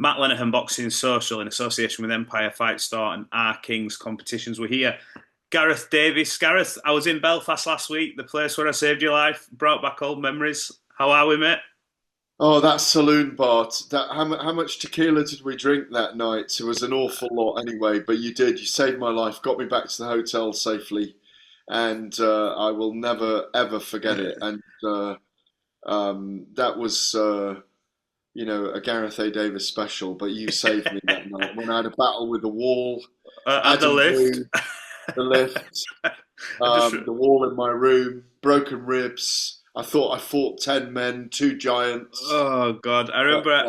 Matt Lenihan Boxing Social in association with Empire Fight Store and R Kings Competitions. We're here. Gareth Davies. Gareth, I was in Belfast last week, the place where I saved your life. Brought back old memories. How are we, mate? Oh, that saloon, Bart. How much tequila did we drink that night? It was an awful lot anyway, but you did. You saved my life, got me back to the hotel safely, and I will never ever forget it. And that was, a Gareth A. Davis special. But you saved me that night when I had a battle with the wall, At the Adam lift. Blue, the lift, I just the wall in my room, broken ribs. I thought I fought 10 men, two giants. Oh God, But no, but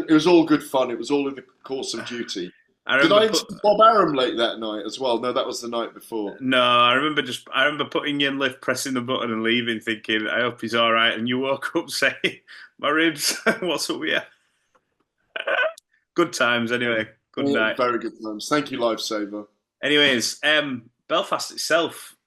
it was all good fun. It was all in the course of duty. I Did remember I put see Bob Arum late that night as well? No, that was the night before. no, I remember putting you in lift, pressing the button and leaving, thinking I hope he's all right. And you woke up saying, "My ribs, what's up with you?" Good times, anyway. Good Yeah, night. very good times. Thank you, Lifesaver. Anyways, Belfast itself,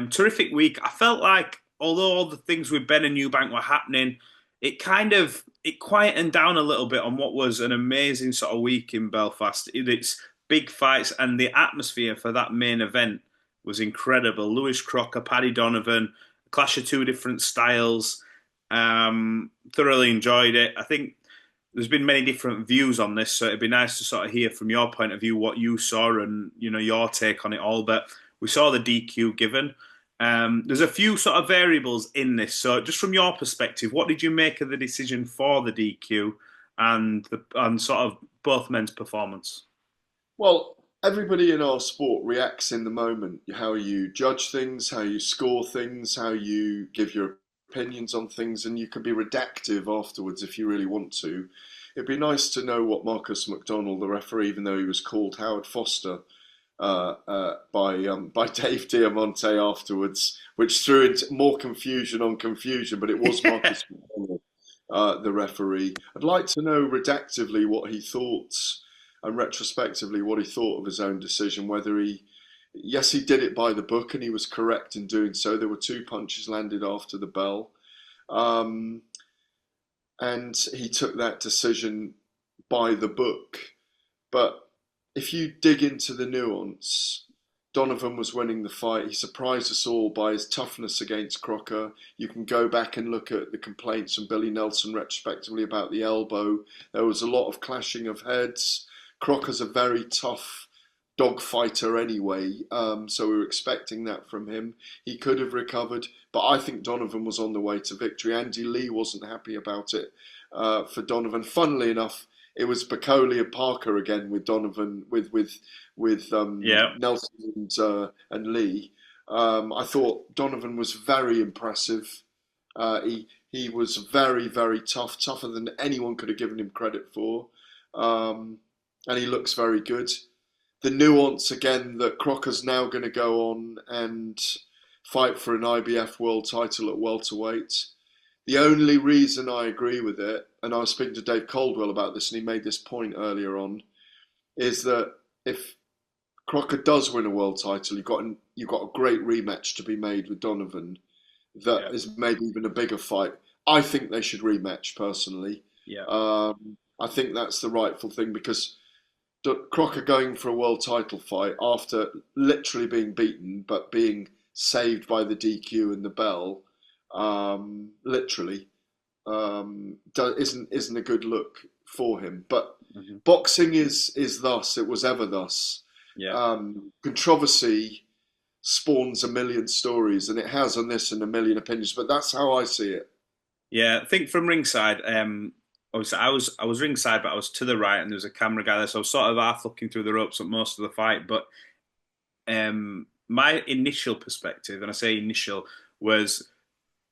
terrific week. I felt like although all the things with Ben and Eubank were happening, it quietened down a little bit on what was an amazing sort of week in Belfast. It's big fights and the atmosphere for that main event was incredible. Lewis Crocker, Paddy Donovan, a clash of two different styles. Thoroughly enjoyed it. I think there's been many different views on this, so it'd be nice to sort of hear from your point of view what you saw and your take on it all. But we saw the DQ given. There's a few sort of variables in this. So just from your perspective, what did you make of the decision for the DQ and sort of both men's performance? Well, everybody in our sport reacts in the moment. How you judge things, how you score things, how you give your opinions on things, and you can be redactive afterwards if you really want to. It'd be nice to know what Marcus McDonald, the referee, even though he was called Howard Foster by Dave Diamante afterwards, which threw into more confusion on confusion. But it was Yeah. Marcus McDonald, the referee. I'd like to know redactively what he thought and retrospectively what he thought of his own decision. Whether yes, he did it by the book and he was correct in doing so. There were two punches landed after the bell. Um, and he took that decision by the book. But if you dig into the nuance, Donovan was winning the fight. He surprised us all by his toughness against Crocker. You can go back and look at the complaints from Billy Nelson retrospectively about the elbow. There was a lot of clashing of heads. Crocker's a very tough dogfighter anyway, so we were expecting that from him. He could have recovered, but I think Donovan was on the way to victory. Andy Lee wasn't happy about it for Donovan. Funnily enough, it was Bacoli and Parker again with Donovan, with Yeah. Nelson and Lee. I thought Donovan was very impressive. He was very very tough, tougher than anyone could have given him credit for, and he looks very good. The nuance again that Crocker's now going to go on and fight for an IBF world title at welterweight. The only reason I agree with it, and I was speaking to Dave Caldwell about this, and he made this point earlier on, is that if Crocker does win a world title, you've got a great rematch to be made with Donovan. That Yeah. is maybe even a bigger fight. I think they should rematch personally. Yeah. I think that's the rightful thing because Crocker going for a world title fight after literally being beaten but being saved by the DQ and the bell, literally, isn't a good look for him. But Mhm. boxing is thus. It was ever thus. Yeah. Controversy spawns a million stories, and it has on this and a million opinions. But that's how I see it. Yeah, I think from ringside, obviously I was ringside, but I was to the right, and there was a camera guy there, so I was sort of half looking through the ropes at most of the fight. But my initial perspective, and I say initial, was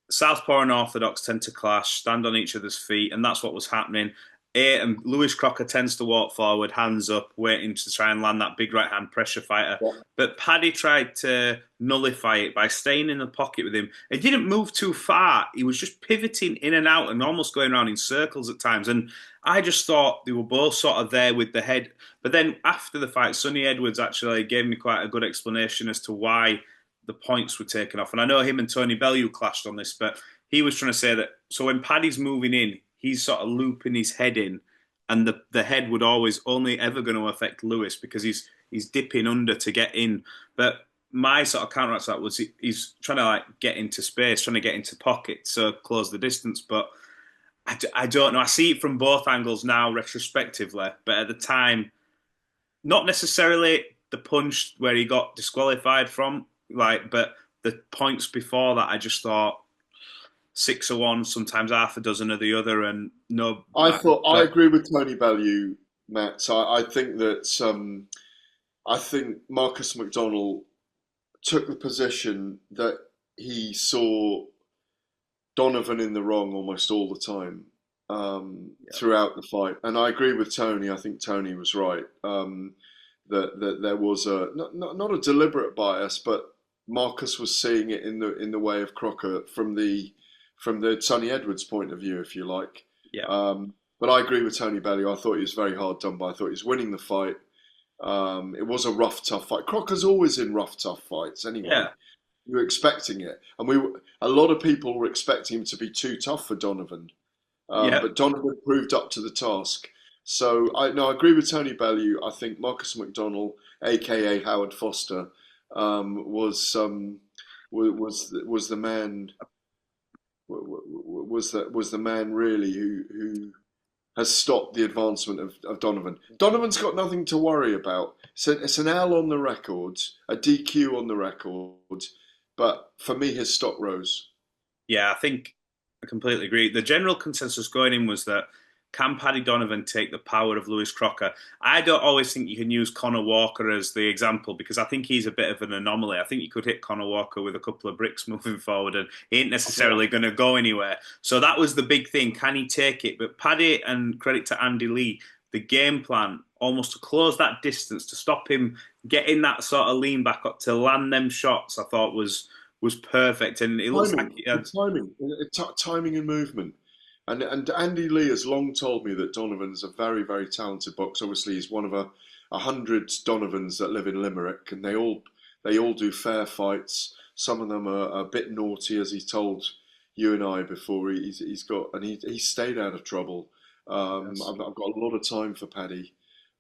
Southpaw and Orthodox tend to clash, stand on each other's feet, and that's what was happening. And Lewis Crocker tends to walk forward, hands up, waiting to try and land that big right hand pressure fighter. Yeah. But Paddy tried to nullify it by staying in the pocket with him. He didn't move too far. He was just pivoting in and out and almost going around in circles at times. And I just thought they were both sort of there with the head. But then after the fight, Sonny Edwards actually gave me quite a good explanation as to why the points were taken off. And I know him and Tony Bellew clashed on this, but he was trying to say that so when Paddy's moving in, he's sort of looping his head in and the head would always only ever going to affect Lewis because he's dipping under to get in. But my sort of counteract to that was he's trying to like get into space, trying to get into pockets, so close the distance. But I don't know. I see it from both angles now, retrospectively. But at the time, not necessarily the punch where he got disqualified from, like, but the points before that, I just thought six of one, sometimes half a dozen of the other, and no. I agree with Tony Bellew, Matt. I think that I think Marcus McDonnell took the position that he saw Donovan in the wrong almost all the time throughout the fight, and I agree with Tony. I think Tony was right that there was a not a deliberate bias, but Marcus was seeing it in the way of Crocker from the Sonny Edwards point of view, if you like. Yeah. But I agree with Tony Bellew. I thought he was very hard done by. I thought he was winning the fight. It was a rough, tough fight. Crocker's always in rough, tough fights anyway. Yeah. You were expecting it, and a lot of people were expecting him to be too tough for Donovan, but Donovan proved up to the task. So I agree with Tony Bellew. I think Marcus McDonnell, aka Howard Foster, was the man. Was the man really who has stopped the advancement of Donovan. Donovan's got nothing to worry about. It's an L on the record, a DQ on the record, but for me, his stock rose. Yeah, I think I completely agree. The general consensus going in was that can Paddy Donovan take the power of Lewis Crocker? I don't always think you can use Conor Walker as the example because I think he's a bit of an anomaly. I think you could hit Conor Walker with a couple of bricks moving forward and he ain't necessarily going to go anywhere. So that was the big thing. Can he take it? But Paddy, and credit to Andy Lee, the game plan almost to close that distance, to stop him getting that sort of lean back up, to land them shots, I thought was perfect. And it looks like he had... timing and movement. And Andy Lee has long told me that Donovan's a very, very talented boxer. Obviously, he's one of 100 Donovans that live in Limerick, and they all do fair fights. Some of them are a bit naughty, as he told you and I before. He stayed out of trouble. Yes. I've got a lot of time for Paddy.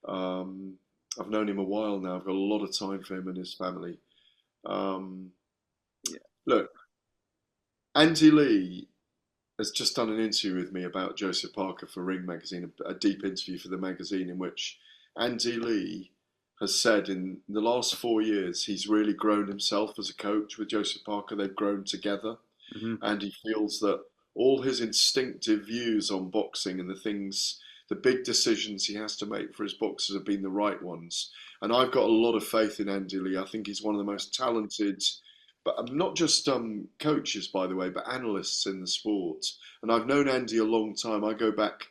I've known him a while now. I've got a lot of time for him and his family. Look, Andy Lee has just done an interview with me about Joseph Parker for Ring Magazine, a deep interview for the magazine in which Andy Lee has said in the last 4 years he's really grown himself as a coach with Joseph Parker. They've grown together, and he feels that all his instinctive views on boxing and the big decisions he has to make for his boxers have been the right ones. And I've got a lot of faith in Andy Lee. I think he's one of the most talented, but not just coaches, by the way, but analysts in the sport. And I've known Andy a long time. I go back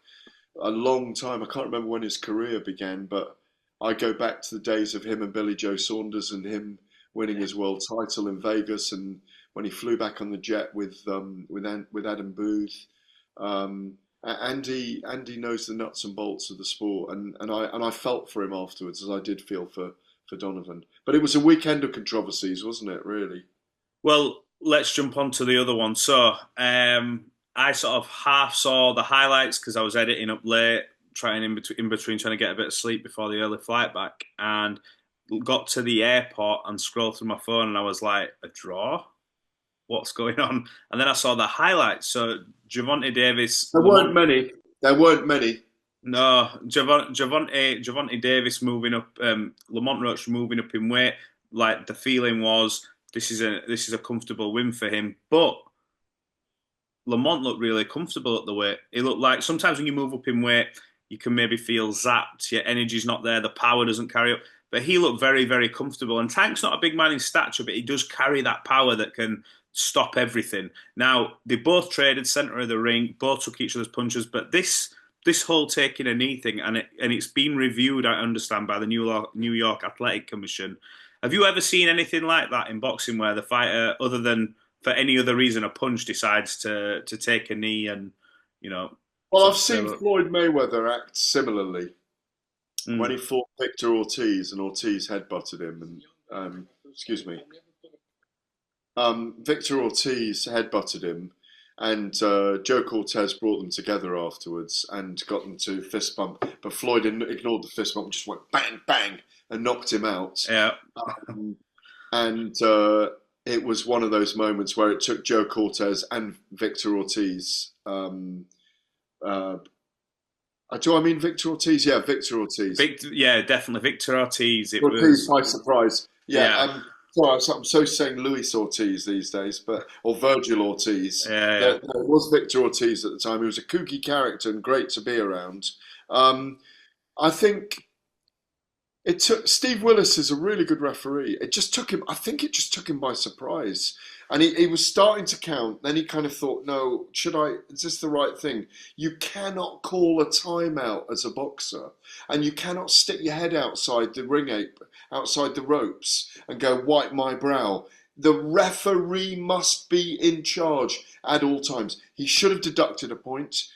a long time. I can't remember when his career began, but I go back to the days of him and Billy Joe Saunders and him winning his world title in Vegas, and when he flew back on the jet with Adam Booth. Andy knows the nuts and bolts of the sport, and I felt for him afterwards, as I did feel for Donovan. But it was a weekend of controversies, wasn't it? Really. Well, let's jump on to the other one. So I sort of half saw the highlights because I was editing up late, trying in between trying to get a bit of sleep before the early flight back, and got to the airport and scrolled through my phone, and I was like, a draw? What's going on? And then I saw the highlights. So Gervonta Davis. There weren't many. No, Gervonta Davis moving up. Lamont Roach moving up in weight. Like the feeling was, this is a comfortable win for him. But Lamont looked really comfortable at the weight. It looked like sometimes when you move up in weight, you can maybe feel zapped. Your energy's not there. The power doesn't carry up. But he looked very, very comfortable. And Tank's not a big man in stature, but he does carry that power that can stop everything. Now, they both traded centre of the ring, both took each other's punches, but this whole taking a knee thing, and it's been reviewed, I understand, by the New York Athletic Commission. Have you ever seen anything like that in boxing where the fighter, other than for any other reason, a punch decides to take a knee and, you know... Well, I've seen Floyd Mayweather act similarly when he fought Victor Ortiz and Ortiz headbutted him. Victor Ortiz headbutted him, and Joe Cortez brought them together afterwards and got them to fist bump. But Floyd ignored the fist bump, just went bang, bang, and knocked him out. Yeah. And it was one of those moments where it took Joe Cortez and Victor Ortiz. Do I mean Victor Ortiz? Yeah, Victor Ortiz. Yeah, definitely Victor Ortiz. Ortiz by surprise. Yeah. Sorry, I'm so saying Luis Ortiz these days, or Virgil Ortiz. Yeah. There was Victor Ortiz at the time. He was a kooky character and great to be around. I think it took Steve Willis is a really good referee. It just took him. I think it just took him by surprise, and he was starting to count. Then he kind of thought, "No, should I? Is this the right thing?" You cannot call a timeout as a boxer, and you cannot stick your head outside the ring apron, outside the ropes, and go, "Wipe my brow." The referee must be in charge at all times. He should have deducted a point.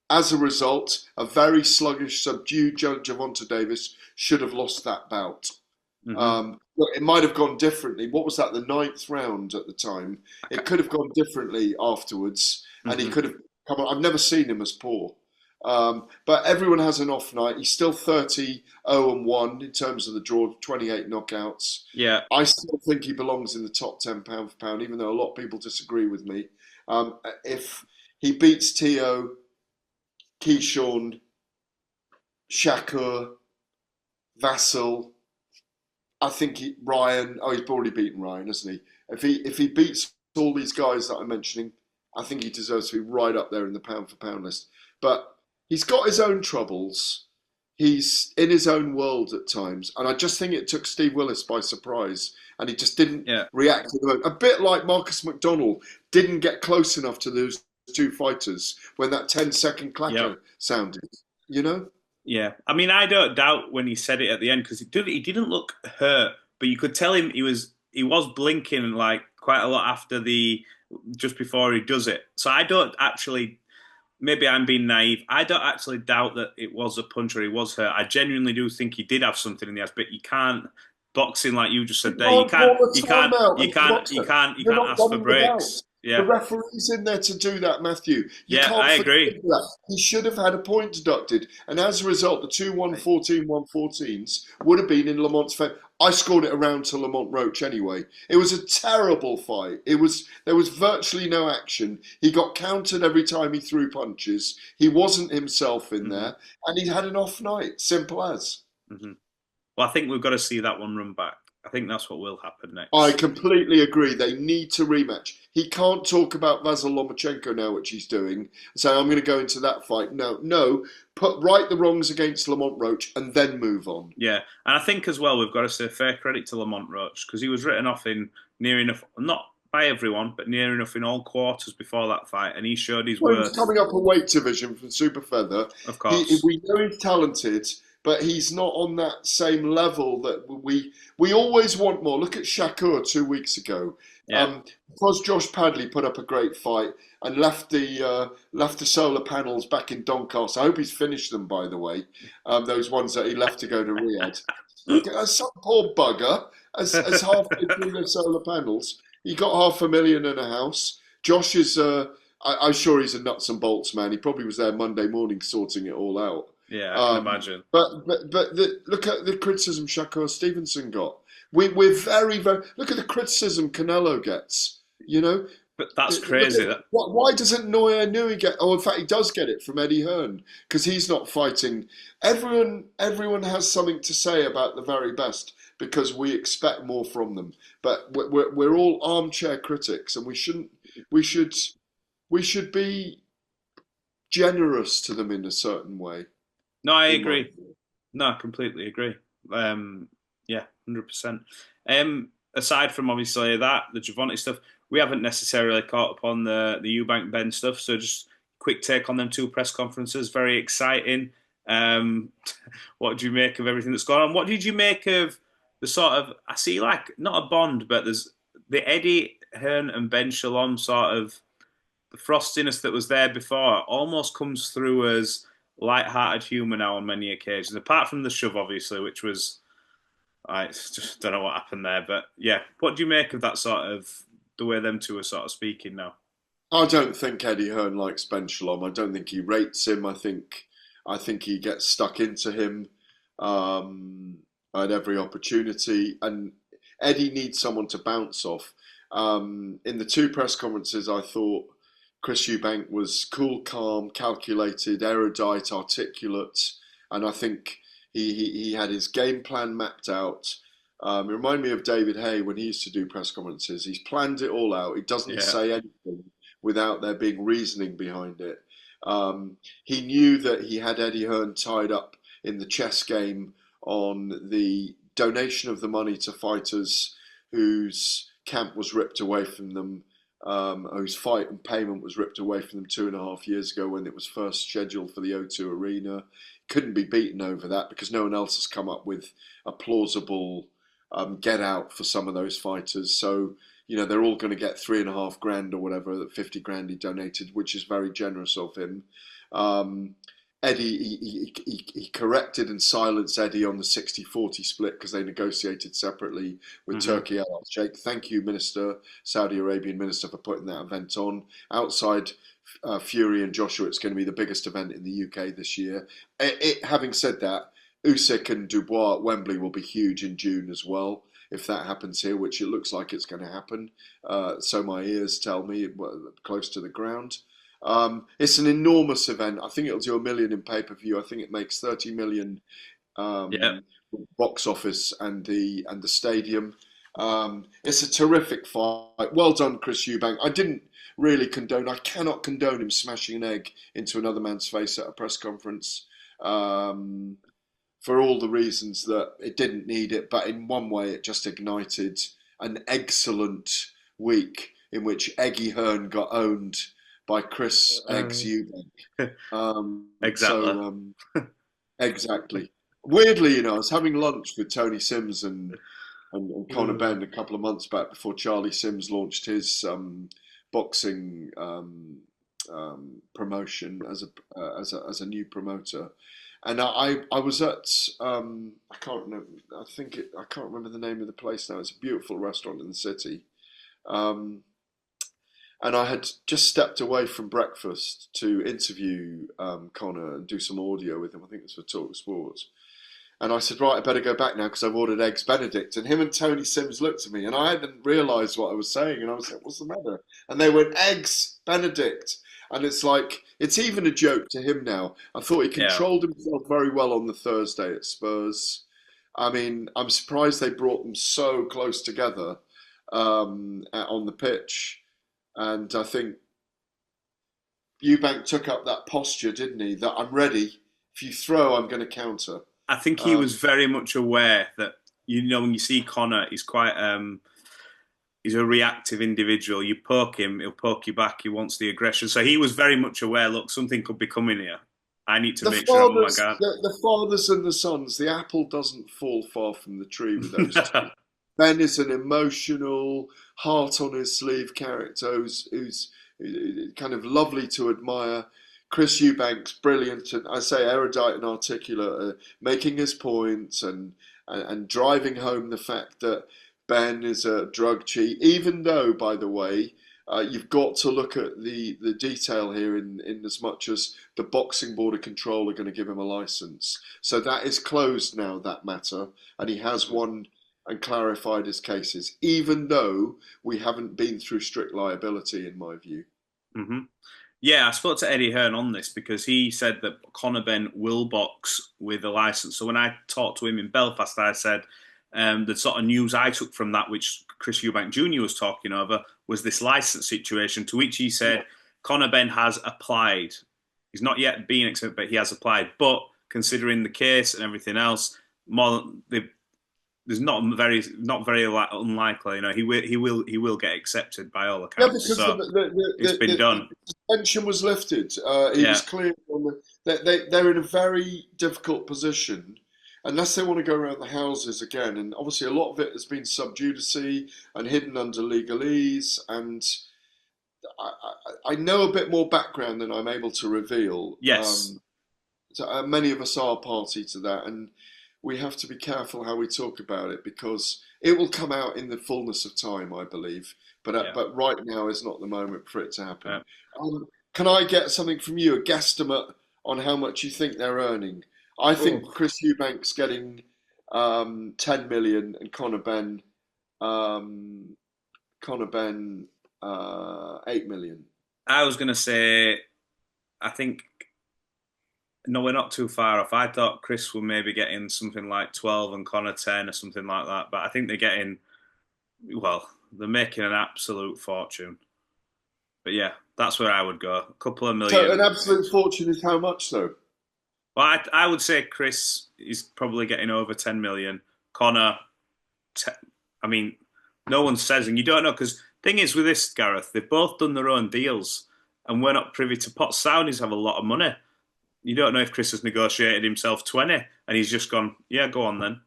As a result, a very sluggish, subdued Gervonta Davis should have lost that bout. Mm-hmm. It might have gone differently. What was that, the 9th round at the time? It could have gone differently afterwards, and he could have come on. I've never seen him as poor. But everyone has an off night. He's still 30-0-1 in terms of the draw, 28 knockouts. Yeah. I still think he belongs in the top 10 pound for pound, even though a lot of people disagree with me. If he beats Teo, Keyshawn, Shakur, Vassal, I think Ryan. Oh, he's already beaten Ryan, hasn't he? If he beats all these guys that I'm mentioning, I think he deserves to be right up there in the pound for pound list. But he's got his own troubles. He's in his own world at times, and I just think it took Steve Willis by surprise, and he just didn't react to the moment. A bit like Marcus McDonnell didn't get close enough to those two fighters when that 10-second clacker sounded, you know? Yeah. I mean, I don't doubt when he said it at the end, because he didn't look hurt, but you could tell him he was blinking like quite a lot after just before he does it. So I don't actually, maybe I'm being naive, I don't actually doubt that it was a punch or he was hurt. I genuinely do think he did have something in the ass, but you can't, boxing like you just said there, you can't ask for breaks. Yeah. The referee's in there to do that, Matthew. I agree. That. He should have had a point deducted. And as a result, the two 114-114s would have been in Lamont's favour. I scored it around to Lamont Roach anyway. It was a terrible fight. There was virtually no action. He got countered every time he threw punches. He wasn't himself in there. And he had an off night. Simple as. Mm-hmm. Well, I think we've got to see that one run back. I think that's what will happen next. I completely agree. They need to rematch. He can't talk about Vasyl Lomachenko now, which he's doing, and say, I'm going to go into that fight. No. Put right the wrongs against Lamont Roach and then move on. Yeah, and I think as well we've got to say fair credit to Lamont Roach, because he was written off in near enough, not by everyone, but near enough in all quarters before that fight, and he showed his worth. He's coming up a weight division from Super Feather. Of course. We know he's talented, but he's not on that same level that we always want more. Look at Shakur 2 weeks ago. Yeah. Because Josh Padley put up a great fight and left the solar panels back in Doncaster. I hope he's finished them, by the way. Those ones that he left to go to Riyadh. Some poor bugger as halfway through the solar panels. He got $500,000 in a house. Josh is, I'm sure he's a nuts and bolts man. He probably was there Monday morning sorting it all out. Yeah, I can imagine. But look at the criticism Shakur Stevenson got. We're very, very... Look at the criticism Canelo gets, you know? But that's crazy. Why doesn't Naoya Inoue get... Oh, in fact, he does get it from Eddie Hearn, because he's not fighting. Everyone has something to say about the very best, because we expect more from them. But we're all armchair critics, and we should be generous to them in a certain way. No, I agree. No, I completely agree. Yeah, 100%. Aside from obviously that, the Gervonta stuff, we haven't necessarily caught up on the Eubank Ben stuff. So just quick take on them two press conferences. Very exciting. What do you make of everything that's gone on? What did you make of the sort of, I see like, not a bond, but there's the Eddie Hearn and Ben Shalom sort of, the frostiness that was there before almost comes through as light-hearted humour now on many occasions, apart from the shove, obviously, which was, I just don't know what happened there. But yeah, what do you make of that sort of, the way them two are sort of speaking now? I don't think Eddie Hearn likes Ben Shalom. I don't think he rates him. I think he gets stuck into him um, at every opportunity, and Eddie needs someone to bounce off. In the two press conferences, I thought Chris Eubank was cool, calm, calculated, erudite, articulate, and I think he had his game plan mapped out. It reminded me of David Hay when he used to do press conferences. He's planned it all out. He doesn't Yeah, say anything without there being reasoning behind it. He knew that he had Eddie Hearn tied up in the chess game on the donation of the money to fighters whose camp was ripped away from them, whose fight and payment was ripped away from them 2.5 years ago when it was first scheduled for the O2 Arena. Couldn't be beaten over that because no one else has come up with a plausible get out for some of those fighters. So they're all going to get 3.5 grand or whatever, that 50 grand he donated, which is very generous of him. Um, Eddie, he corrected and silenced Eddie on the 60-40 split because they negotiated separately with hmm Turkey Al Sheikh. Thank you, Minister, Saudi Arabian Minister, for putting that event on. Outside Fury and Joshua, it's going to be the biggest event in the UK this year. Having said that, Usyk and Dubois at Wembley will be huge in June as well, if that happens here, which it looks like it's going to happen. So my ears tell me, close to the ground. It's an enormous event. I think it'll do 1 million in pay-per-view. I think it makes 30 million yeah. box office and the stadium. It's a terrific fight. Well done, Chris Eubank. I didn't really condone. I cannot condone him smashing an egg into another man's face at a press conference. Um, for all the reasons that it didn't need it, but in one way it just ignited an excellent week in which Eggy Hearn got owned by Chris Eggs Uh, Eubank. exactly. Exactly. Weirdly, I was having lunch with Tony Sims and Conor Mm. Benn a couple of months back before Charlie Sims launched his boxing promotion as a new promoter. And I was at I can't remember, I can't remember the name of the place now. It's a beautiful restaurant in the city. Um, and I had just stepped away from breakfast to interview Connor and do some audio with him. I think it was for Talk Sports. And I said, right, I better go back now because I've ordered eggs Benedict. And him and Tony Sims looked at me, and I hadn't realised what I was saying. And I was like, what's the matter? And they went, eggs Benedict. And it's like, it's even a joke to him now. I thought he Yeah. controlled himself very well on the Thursday at Spurs. I mean, I'm surprised they brought them so close together on the pitch. And I think Eubank took up that posture, didn't he? That I'm ready. If you throw, I'm going to counter. I think he Um, was very much aware that when you see Connor, he's quite he's a reactive individual. You poke him, he'll poke you back. He wants the aggression. So he was very much aware. Look, something could be coming here. I need to the make sure I'm on my fathers, guard. the fathers and the sons. The apple doesn't fall far from the tree with those two. Ben is an emotional, heart on his sleeve character who's kind of lovely to admire. Chris Eubank's brilliant, and I say erudite and articulate, making his points and driving home the fact that Ben is a drug cheat. Even though, by the way, you've got to look at the detail here in as much as the boxing board of control are going to give him a license. So that is closed now, that matter, and he has won and clarified his cases, even though we haven't been through strict liability, in my view. hmm Yeah, I spoke to Eddie Hearn on this because he said that Conor Benn will box with a license. So when I talked to him in Belfast, I said the sort of news I took from that, which Chris Eubank Jr. was talking over, was this license situation. To which he Yeah. said Conor Benn has applied. He's not yet been accepted, but he has applied. But considering the case and everything else, more there's not very unlikely. He will get accepted by all Yeah, accounts. because So it's been the done. suspension was lifted. He was Yeah. clear on they're in a very difficult position unless they want to go around the houses again. And obviously, a lot of it has been sub judice and hidden under legalese. And I know a bit more background than I'm able to reveal. Yes. Many of us are party to that, and we have to be careful how we talk about it because It will come out in the fullness of time, I believe. Yeah. But right now is not the moment for it to happen. Yeah. Can I get something from you, a guesstimate on how much you think they're earning? I think Oh, Chris Eubank's getting 10 million and um, Conor Benn 8 million. I was going to say, I think, no, we're not too far off. I thought Chris were maybe getting something like 12 and Connor 10 or something like that. But I think they're getting, well, they're making an absolute fortune. But yeah, that's where I would go. A couple of So an million. absolute fortune is how much though? Well, I would say Chris is probably getting over 10 million. Connor, te- I mean, no one says, and you don't know, because thing is with this, Gareth, they've both done their own deals, and we're not privy to pot. Saudis have a lot of money. You don't know if Chris has negotiated himself 20 and he's just gone, yeah, go on then.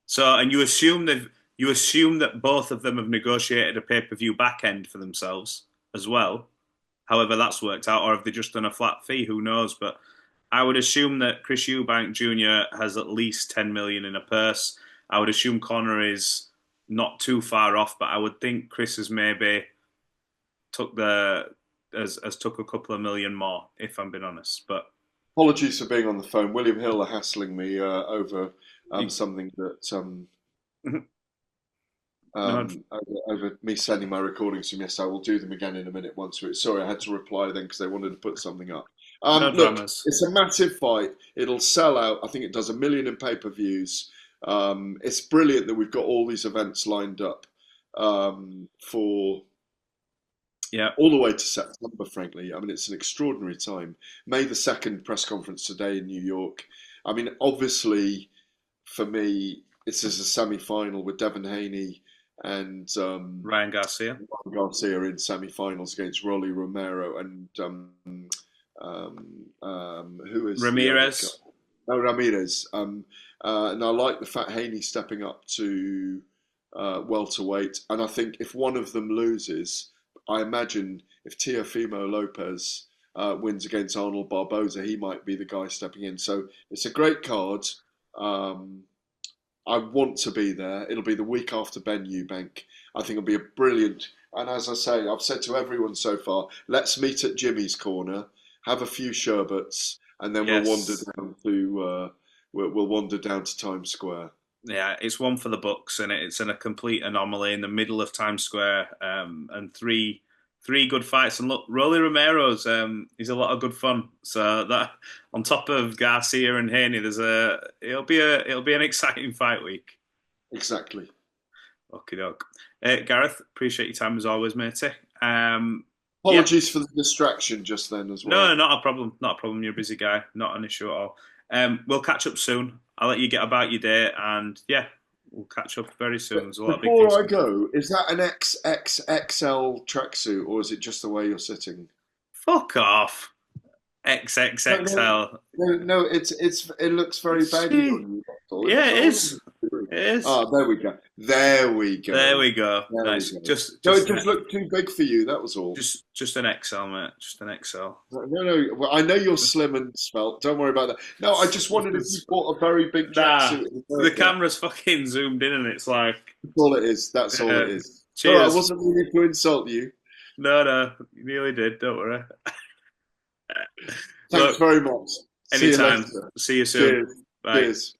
So, and you assume that both of them have negotiated a pay-per-view back end for themselves as well. However that's worked out, or have they just done a flat fee? Who knows? But I would assume that Chris Eubank Jr. has at least 10 million in a purse. I would assume Connor is not too far off, but I would think Chris has maybe took the has took a couple of million more, if I'm being honest. But Apologies for being on the phone. William Hill are hassling me over something that no, over me sending my recordings from yesterday. I will do them again in a minute once we. Sorry, I had to reply then because they wanted to put something up. no Look, dramas. it's a massive fight. It'll sell out. I think it does 1 million in pay-per-views. It's brilliant that we've got all these events lined up for Yeah, all the way to September, frankly. I mean, it's an extraordinary time. May the 2nd press conference today in New York. I mean, obviously, for me, this is a semi-final with Devin Haney and Ryan Garcia. Ryan Garcia in semi-finals against Rolly Romero and who is the other guy? Ramirez. Oh, Ramirez. And I like the fact Haney's stepping up to welterweight. And I think if one of them loses, I imagine if Teofimo Lopez wins against Arnold Barboza, he might be the guy stepping in. So it's a great card. I want to be there. It'll be the week after Ben Eubank. I think it'll be a brilliant. And as I say, I've said to everyone so far, let's meet at Jimmy's Corner, have a few sherbets, and then Yes. we'll wander down to Times Square. Yeah, it's one for the books, and it's in a complete anomaly in the middle of Times Square, and three good fights. And look, Rolly Romero's he's a lot of good fun. So that on top of Garcia and Haney, it'll be an exciting fight week. Exactly. Okie doke. Gareth, appreciate your time as always, matey. Yeah, Apologies for the distraction just then as no, well. not a problem. Not a problem. You're a busy guy. Not an issue at all. We'll catch up soon. I'll let you get about your day, and yeah, we'll catch up very soon. But There's a lot of big things before I coming. go, is that an XXXL tracksuit or is it just the way you're sitting? Fuck off. No, no, XXXL. no. It looks very baggy See? on you. That's all. Yeah, That's it all. is. It is. Ah, there we go. There we There go. we go. There we Nice. go. Just No, just it an just looked too big for you. That was all. just an XL, mate. Just an XL. No, no. Well, I know you're slim and svelte. Don't worry about that. No, I just wondered if you bought a very big Nah, tracksuit in the America. camera's fucking zoomed in, and it's like, That's all it is. That's all it is. No, I cheers. wasn't meaning to insult you. No, you nearly did. Don't worry. Thanks Look, very much. See you anytime. later. See you soon. Cheers. Bye. Cheers.